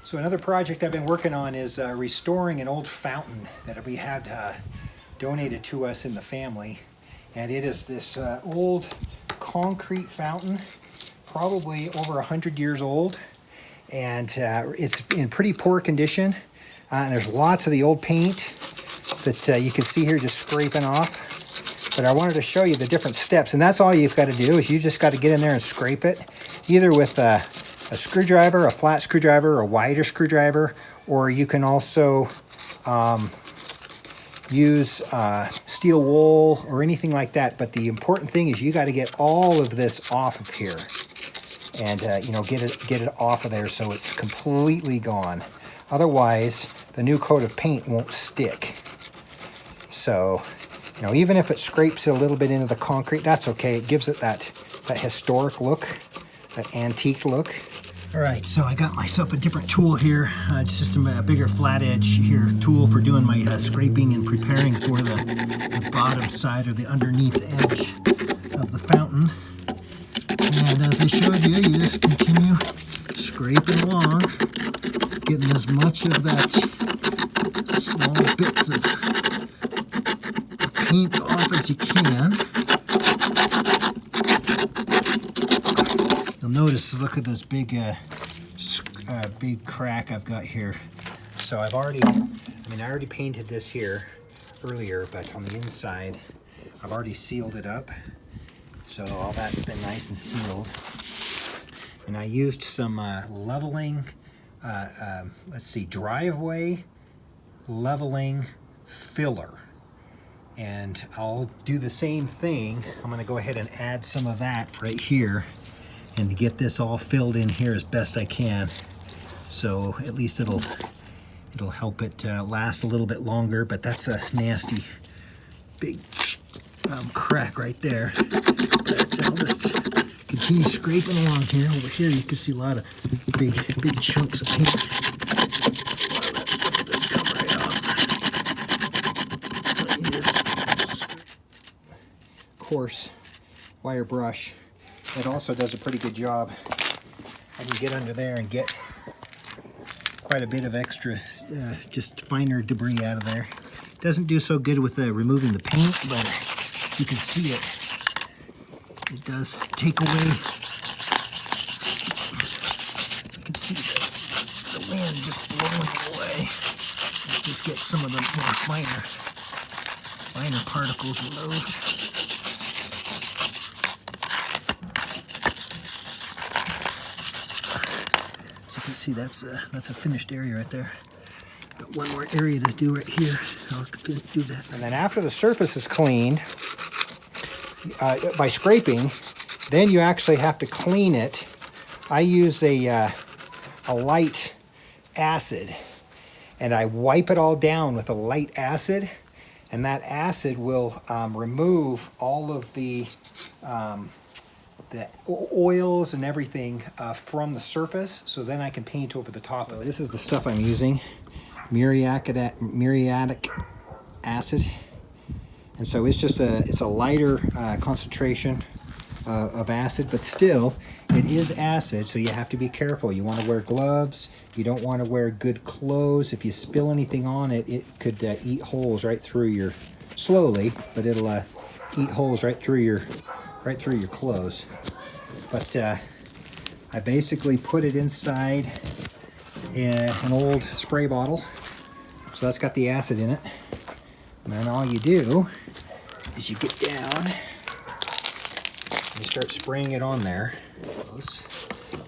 So another project I've been working on is restoring an old fountain that we had donated to us in the family. And it is this old concrete fountain, probably over 100 years old. And it's in pretty poor condition. And there's lots of the old paint that you can see here just scraping off. But I wanted to show you the different steps. And that's all you've got to do is you just got to get in there and scrape it, either with a screwdriver, a flat screwdriver, a wider screwdriver, or you can also use steel wool or anything like that. But the important thing is you got to get all of this off of here, and you know, get it off of there so it's completely gone. Otherwise, the new coat of paint won't stick. So, you know, even if it scrapes it a little bit into the concrete, that's okay. It gives it that historic look, that antique look. All right, so I got myself a different tool here. It's just a bigger flat edge here tool for doing my scraping and preparing for the bottom side or the underneath edge of the fountain. And as I showed you, you just continue scraping along, getting as much of that small bits of paint off as you can. You'll notice, look at this big crack I've got here. So I already painted this here earlier, but on the inside, I've already sealed it up. So all that's been nice and sealed. And I used some leveling, driveway leveling filler. And I'll do the same thing. I'm gonna go ahead and add some of that right here and to get this all filled in here as best I can. So at least it'll help it last a little bit longer, but that's a nasty big crack right there. But I'll just continue scraping along here. Over here you can see a lot of big chunks of paint. Coarse wire brush that also does a pretty good job. I can get under there and get quite a bit of extra just finer debris out of there. Doesn't do so good with removing the paint, but you can see it does take away. You can see the wind just blowing it away. Just get some of the more finer particles removed. See, that's a finished area right there. Got one more area to do right here. I'll do that. And then after the surface is cleaned by scraping, then you actually have to clean it. I use a light acid, and I wipe it all down with a light acid, and that acid will remove all of the oils and everything from the surface, so then I can paint over the top of it. This is the stuff I'm using, muriatic acid, and so it's just it's a lighter concentration of acid, but still it is acid, so you have to be careful. You want to wear gloves. You don't want to wear good clothes. If you spill anything on it, it could eat holes right through your, slowly, but it'll eat holes right through your clothes. But I basically put it inside an old spray bottle. So that's got the acid in it. And then all you do is you get down and you start spraying it on there.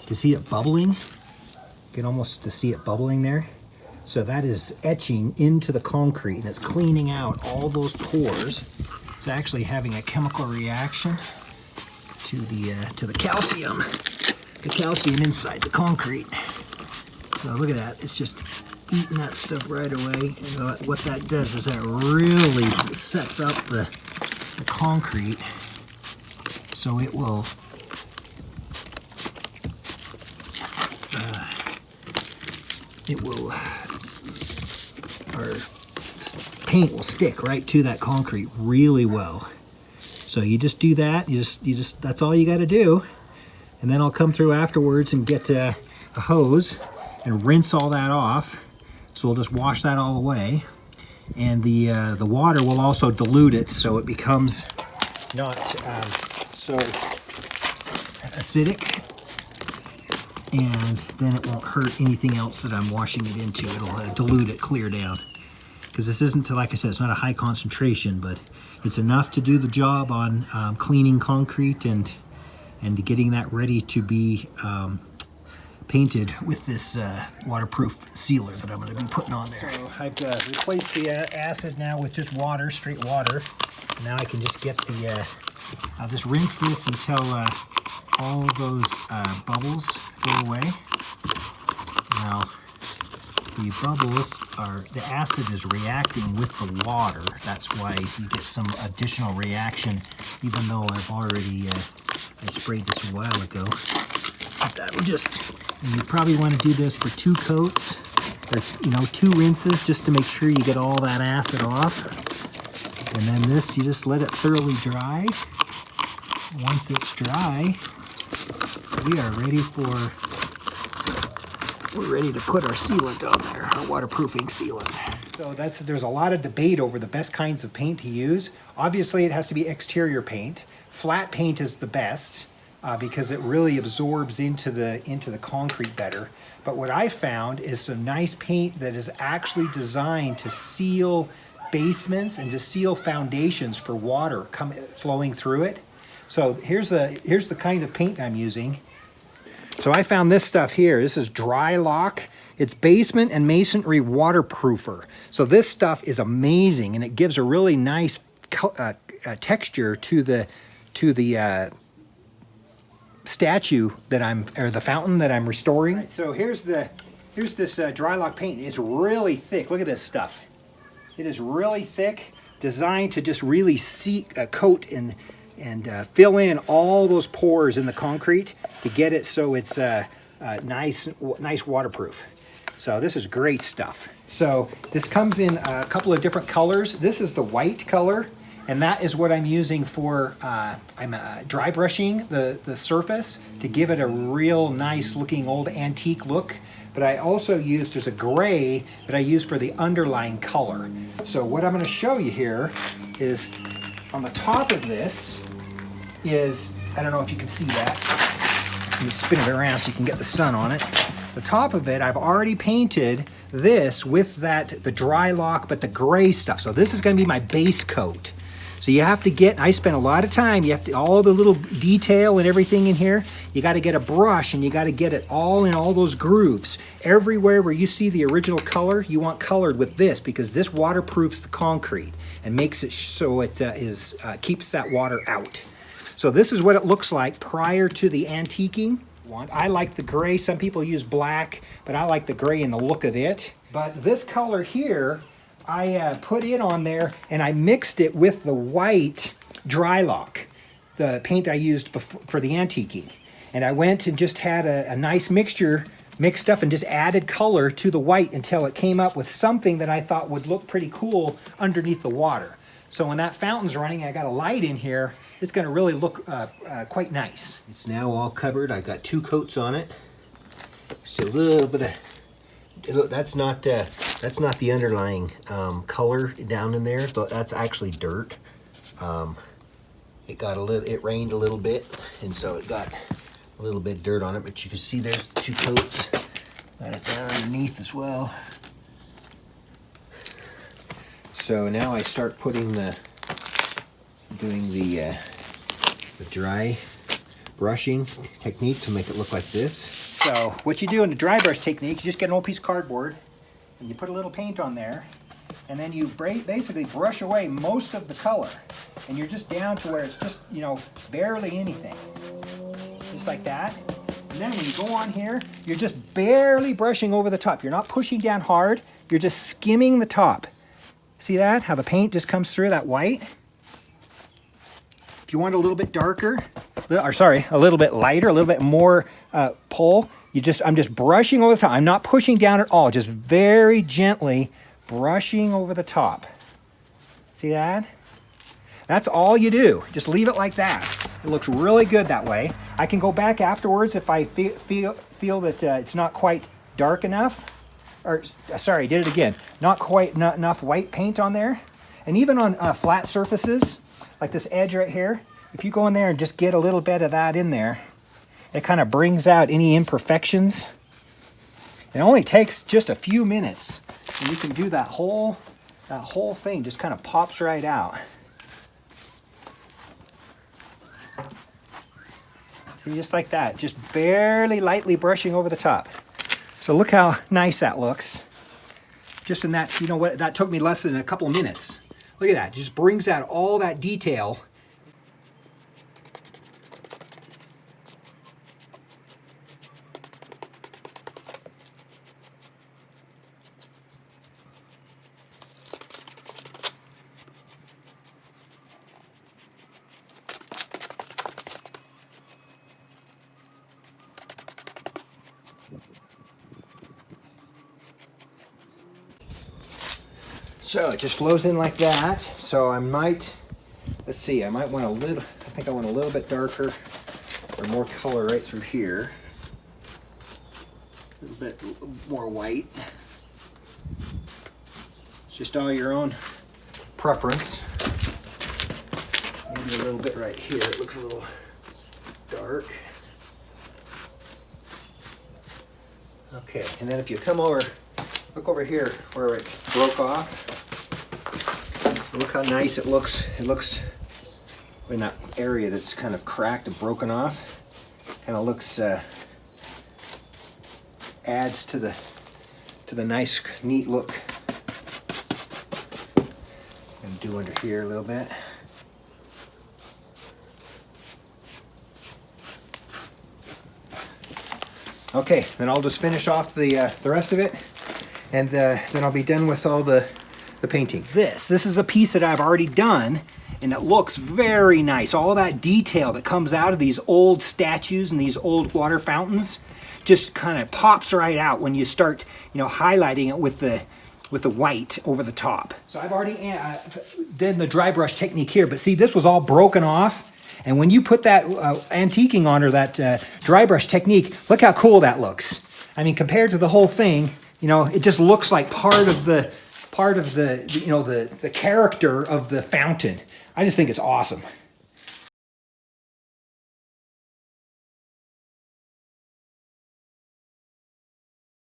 You see it bubbling? You can almost see it bubbling there. So that is etching into the concrete, and it's cleaning out all those pores. It's actually having a chemical reaction to the calcium inside the concrete. So look at that, it's just eating that stuff right away. And what that does is that really sets up the concrete, so it will our paint will stick right to that concrete really well. So you just do that. You just that's all you got to do. And then I'll come through afterwards and get a hose and rinse all that off. So we'll just wash that all away. And the water will also dilute it so it becomes not so acidic. And then it won't hurt anything else that I'm washing it into. It'll dilute it clear down. Because this isn't, like I said, it's not a high concentration, but it's enough to do the job on cleaning concrete and getting that ready to be painted with this waterproof sealer that I'm going to be putting on there. So I've replaced the acid now with just water, straight water. Now I can just get the, I'll just rinse this until all those bubbles go away. Now, the bubbles are, the acid is reacting with the water. That's why you get some additional reaction, even though I've already I sprayed this a while ago. But that will just, and you probably want to do this for 2 coats, or 2 rinses, just to make sure you get all that acid off. And then this, you just let it thoroughly dry. Once it's dry, we are ready for, we're ready to put our sealant on there, our waterproofing sealant. So there's a lot of debate over the best kinds of paint to use. Obviously it has to be exterior paint. Flat paint is the best because it really absorbs into the concrete better. But what I found is some nice paint that is actually designed to seal basements and to seal foundations for water flowing through it. So here's the kind of paint I'm using. So I found this stuff here. This is Drylok. It's basement and masonry waterproofer. So this stuff is amazing, and it gives a really nice texture to the statue that or the fountain that I'm restoring. Right, so here's this Drylok paint. It's really thick. Look at this stuff. It is really thick, designed to just really coat and fill in all those pores in the concrete to get it so it's nice waterproof. So this is great stuff. So this comes in a couple of different colors. This is the white color, and that is what I'm using for, I'm dry brushing the surface to give it a real nice looking old antique look. But I also used, there's a gray that I use for the underlying color. So what I'm going to show you here is on the top of this is, I don't know if you can see that. Let me spin it around so you can get the sun on it. The top of it, I've already painted this with the Drylok, but the gray stuff. So this is going to be my base coat. So you have to get, I spent a lot of time, you have to, all the little detail and everything in here, you got to get a brush and you got to get it all in all those grooves. Everywhere where you see the original color, you want colored with this because this waterproofs the concrete and makes it so it keeps that water out. So this is what it looks like prior to the antiquing. I like the gray. Some people use black, but I like the gray and the look of it. But this color here, I put it on there and I mixed it with the white Drylok, the paint I used for the antiquing. And I went and just had a nice mixture mixed up and just added color to the white until it came up with something that I thought would look pretty cool underneath the water. So when that fountain's running, I got a light in here, it's going to really look quite nice. It's now all covered. I got 2 coats on it. See a little bit of, that's not the underlying color down in there. That's actually dirt. It rained a little bit, and so it got a little bit of dirt on it. But you can see there's the 2 coats. Got it down underneath as well. So now I start doing the dry brushing technique to make it look like this. So what you do in the dry brush technique, you just get an old piece of cardboard and you put a little paint on there, and then you basically brush away most of the color, and you're just down to where it's just, barely anything. Just like that. And then when you go on here, you're just barely brushing over the top. You're not pushing down hard, you're just skimming the top. See that? How the paint just comes through that white? If you want a little bit darker, a little bit lighter, a little bit more pull, I'm just brushing over the top. I'm not pushing down at all, just very gently brushing over the top. See that? That's all you do. Just leave it like that. It looks really good that way. I can go back afterwards if I feel that it's not quite dark enough, or sorry, did it again. Not enough white paint on there. And even on flat surfaces, like this edge right here, if you go in there and just get a little bit of that in there, it kind of brings out any imperfections. It only takes just a few minutes, and you can do that whole thing just kind of pops right out. See, just like that, just barely lightly brushing over the top. So look how nice that looks. Just in that, you know what, that took me less than a couple minutes. Look at that, just brings out all that detail. So it just flows in like that. So I might, let's see, I might want a little, I think I want a little bit darker or more color right through here. A little bit more white. It's just all your own preference. Maybe a little bit right here. It looks a little dark. Okay, and then if you come over, look over here where it broke off. Look how nice it looks. It looks in that area that's kind of cracked and broken off. Kind of looks, adds to the nice, neat look. And do under here a little bit. Okay, then I'll just finish off the rest of it, and then I'll be done with all the painting. This is a piece that I've already done, and it looks very nice. All that detail that comes out of these old statues and these old water fountains just kind of pops right out when you start, you know, highlighting it with the white over the top. So I've already did the dry brush technique here, but see, this was all broken off. And when you put that antiquing on, or that dry brush technique, look how cool that looks. I mean, compared to the whole thing, you know, it just looks like part of the you know, the character of the fountain. I just think it's awesome.